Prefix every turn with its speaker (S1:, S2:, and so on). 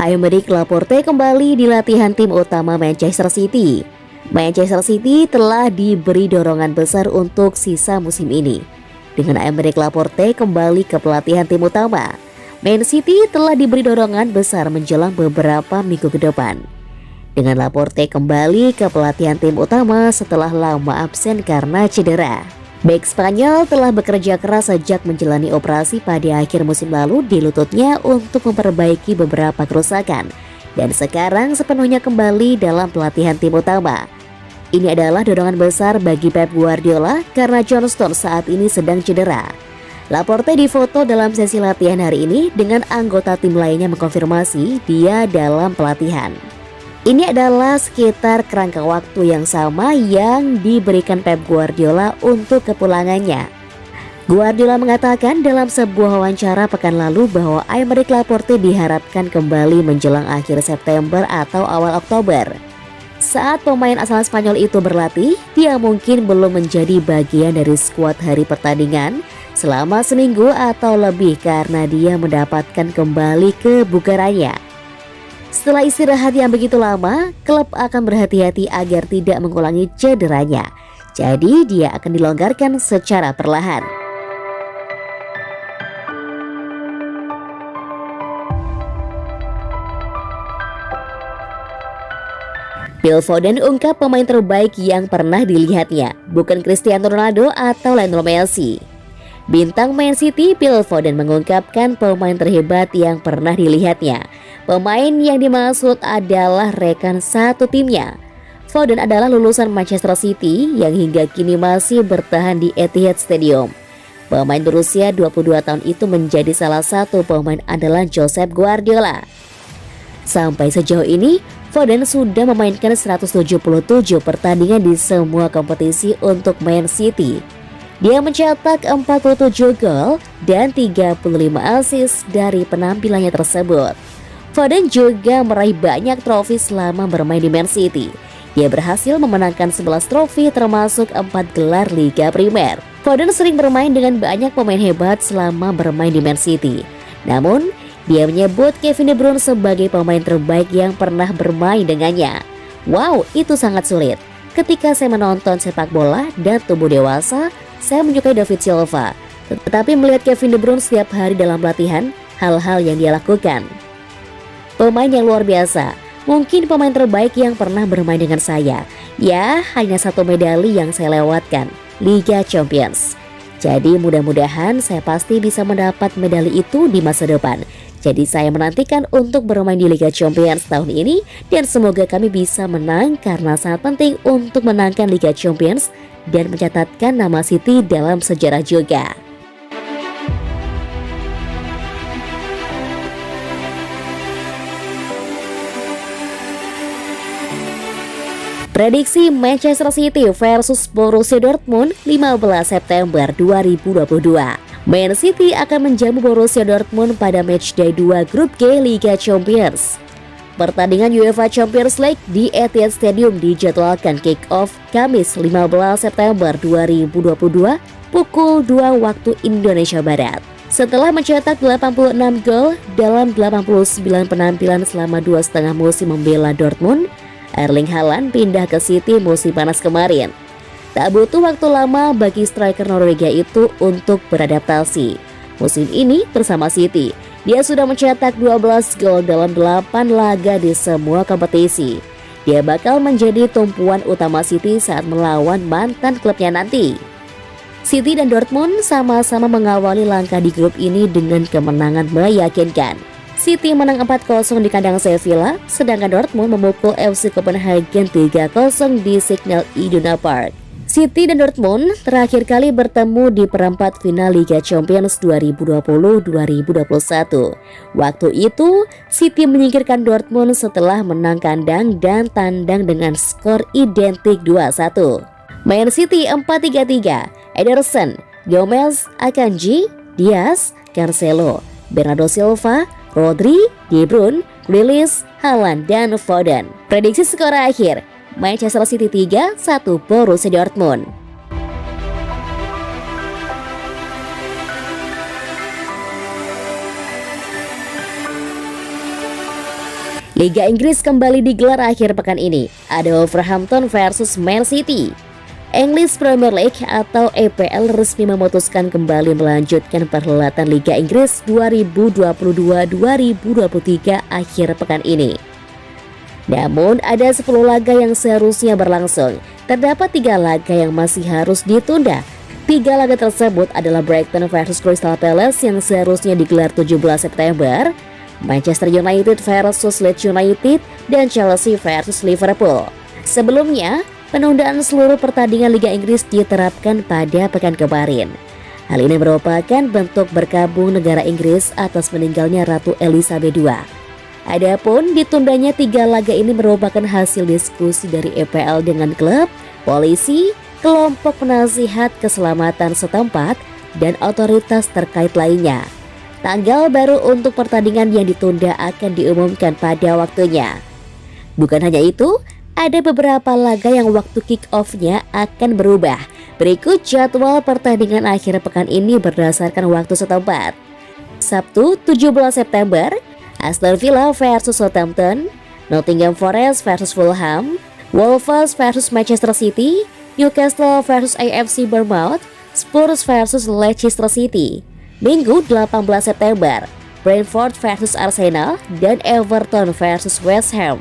S1: Aymeric Laporte kembali di latihan tim utama Manchester City. Manchester City telah diberi dorongan besar untuk sisa musim ini. Dengan Aymeric Laporte kembali ke pelatihan tim utama, Man City telah diberi dorongan besar menjelang beberapa minggu ke depan. Dengan Laporte kembali ke pelatihan tim utama setelah lama absen karena cedera, bek Spanyol telah bekerja keras sejak menjalani operasi pada akhir musim lalu di lututnya untuk memperbaiki beberapa kerusakan, dan sekarang sepenuhnya kembali dalam pelatihan tim utama. Ini adalah dorongan besar bagi Pep Guardiola karena John Stones saat ini sedang cedera. Laporte difoto dalam sesi latihan hari ini dengan anggota tim lainnya mengkonfirmasi dia dalam pelatihan. Ini adalah sekitar kerangka waktu yang sama yang diberikan Pep Guardiola untuk kepulangannya. Guardiola mengatakan dalam sebuah wawancara pekan lalu bahwa Aymeric Laporte diharapkan kembali menjelang akhir September atau awal Oktober. Saat pemain asal Spanyol itu berlatih, dia mungkin belum menjadi bagian dari skuad hari pertandingan selama seminggu atau lebih karena dia mendapatkan kembali kebugarannya. Setelah istirahat yang begitu lama, klub akan berhati-hati agar tidak mengulangi cederanya. Jadi dia akan dilonggarkan secara perlahan. Phil Foden ungkap pemain terbaik yang pernah dilihatnya, bukan Cristiano Ronaldo atau Lionel Messi. Bintang Man City Phil Foden mengungkapkan pemain terhebat yang pernah dilihatnya. Pemain yang dimaksud adalah rekan satu timnya. Foden adalah lulusan Manchester City yang hingga kini masih bertahan di Etihad Stadium. Pemain berusia 22 tahun itu menjadi salah satu pemain andalan Josep Guardiola. Sampai sejauh ini, Foden sudah memainkan 177 pertandingan di semua kompetisi untuk Man City. Dia mencetak 47 gol dan 35 assist dari penampilannya tersebut. Foden juga meraih banyak trofi selama bermain di Man City. Dia berhasil memenangkan 11 trofi termasuk 4 gelar Liga Primer. Foden sering bermain dengan banyak pemain hebat selama bermain di Man City. Namun, dia menyebut Kevin De Bruyne sebagai pemain terbaik yang pernah bermain dengannya. Wow, itu sangat sulit. Ketika saya menonton sepak bola dan tumbuh dewasa, saya menyukai David Silva. Tetapi melihat Kevin De Bruyne setiap hari dalam latihan, hal-hal yang dia lakukan. Pemain yang luar biasa, mungkin pemain terbaik yang pernah bermain dengan saya. Ya, hanya satu medali yang saya lewatkan, Liga Champions. Jadi mudah-mudahan saya pasti bisa mendapat medali itu di masa depan. Jadi saya menantikan untuk bermain di Liga Champions tahun ini dan semoga kami bisa menang karena sangat penting untuk menangkan Liga Champions dan mencatatkan nama City dalam sejarah juga. Prediksi Manchester City versus Borussia Dortmund 15 September 2022. Man City akan menjamu Borussia Dortmund pada matchday 2 grup G Liga Champions. Pertandingan UEFA Champions League di Etihad Stadium dijadwalkan kick-off Kamis 15 September 2022 pukul 2 waktu Indonesia Barat. Setelah mencetak 86 gol dalam 89 penampilan selama 2,5 musim membela Dortmund, Erling Haaland pindah ke City musim panas kemarin. Tak butuh waktu lama bagi striker Norwegia itu untuk beradaptasi. Musim ini bersama City, dia sudah mencetak 12 gol dalam 8 laga di semua kompetisi. Dia bakal menjadi tumpuan utama City saat melawan mantan klubnya nanti. City dan Dortmund sama-sama mengawali langkah di grup ini dengan kemenangan meyakinkan. City menang 4-0 di kandang Sevilla, sedangkan Dortmund memukul FC Copenhagen 3-0 di Signal Iduna Park. City dan Dortmund terakhir kali bertemu di perempat final Liga Champions 2020-2021. Waktu itu, City menyingkirkan Dortmund setelah menang kandang dan tandang dengan skor identik 2-1. Man City 4-3-3, Ederson, Gomez, Akanji, Diaz, Cancelo, Bernardo Silva, Rodri, De Bruyne, Grealish, Haaland, dan Foden. Prediksi skor akhir, Manchester City 3-1 Borussia Dortmund. Liga Inggris kembali digelar akhir pekan ini. Ada Wolverhampton versus Man City. English Premier League atau EPL resmi memutuskan kembali melanjutkan perhelatan Liga Inggris 2022-2023 akhir pekan ini. Namun ada 10 laga yang seharusnya berlangsung. Terdapat 3 laga yang masih harus ditunda. 3 laga tersebut adalah Brighton versus Crystal Palace yang seharusnya digelar 17 September, Manchester United versus Leeds United, dan Chelsea versus Liverpool. Sebelumnya, penundaan seluruh pertandingan Liga Inggris diterapkan pada pekan kemarin. Hal ini merupakan bentuk berkabung negara Inggris atas meninggalnya Ratu Elizabeth II. Adapun ditundanya 3 laga ini merupakan hasil diskusi dari EPL dengan klub, polisi, kelompok penasihat keselamatan setempat, dan otoritas terkait lainnya. Tanggal baru untuk pertandingan yang ditunda akan diumumkan pada waktunya. Bukan hanya itu, ada beberapa laga yang waktu kick-off-nya akan berubah. Berikut jadwal pertandingan akhir pekan ini berdasarkan waktu setempat. Sabtu 17 September, Aston Villa versus Southampton, Nottingham Forest versus Fulham, Wolves versus Manchester City, Newcastle versus AFC Bournemouth, Spurs versus Leicester City. Minggu 18 September, Brentford versus Arsenal dan Everton versus West Ham.